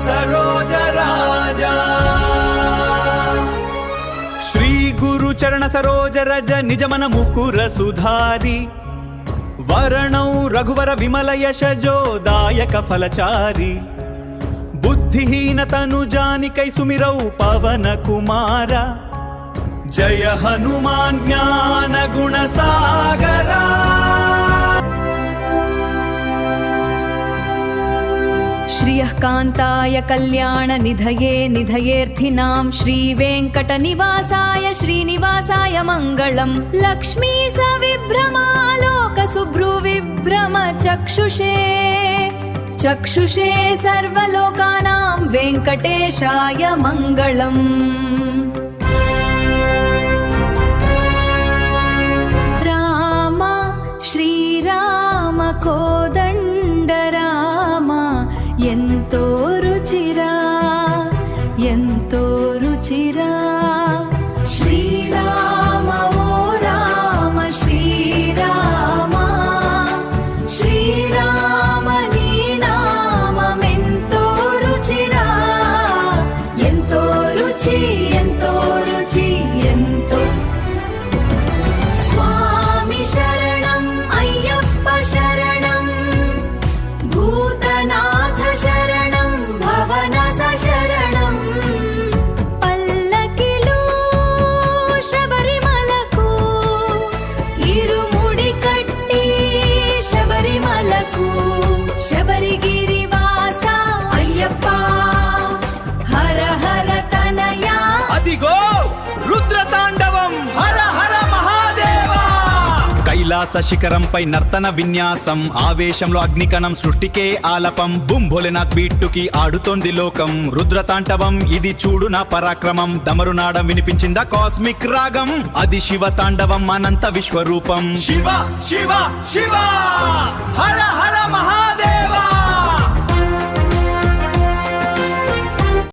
सरोज राजा श्री गुरु चरण सरोज रज निज मन मुकुर सुधारी वरणौ रघुवर विमल यश जोदायक फलचारी बुद्धिहीन तनु जानिकै सुमिरौ पवन कुमारा जय हनुमान ज्ञान गुण सागरा श्रियः कान्ताय कल्याण निधये निधयेऽर्थिनां श्रीवेङ्कटनिवासाय श्रीनिवासाय मङ्गलम् लक्ष्मी सविभ्रमालोक सुभ्रुविभ्रम चक्षुषे चक्षुषे सर्वलोकानां वेङ्कटेशाय मङ्गलम् राम श्रीराम कोदण्ड राम ఎంతో రుచిరా ఎంతో రుచిరా శ్రీరామ ఓ రామ శ్రీరామ శ్రీరామ నీ నామమెంతో రుచిరా ఎంతో రుచి ఎంతో రుచి ఎంతో స్వామి శరణం అయ్యప్ప శరణం భూతనాథ శరణం భవనస శరణం పల్లకిలో శబరిమలకు ఇరుముడి కట్టి శబరిమలకు శబరిగిరివాస అయ్యప్ప హర హర తనయా అదిగో రుద్ర తాండవం హర హర మహాదేవా కైలాస శిఖరంపై నర్తన విన్యాసం ఆవేశంలో అగ్నికణం సృష్టికే ఆలపం బుంభోలెనాథ్ బీట్టుకి ఆడుతోంది లోకం రుద్రతాండవం ఇది చూడు నా పరాక్రమం దమరునాడం వినిపించిందా కాస్మిక్ రాగం అది శివ తాండవం అనంత విశ్వరూపం శివ శివ శివ హర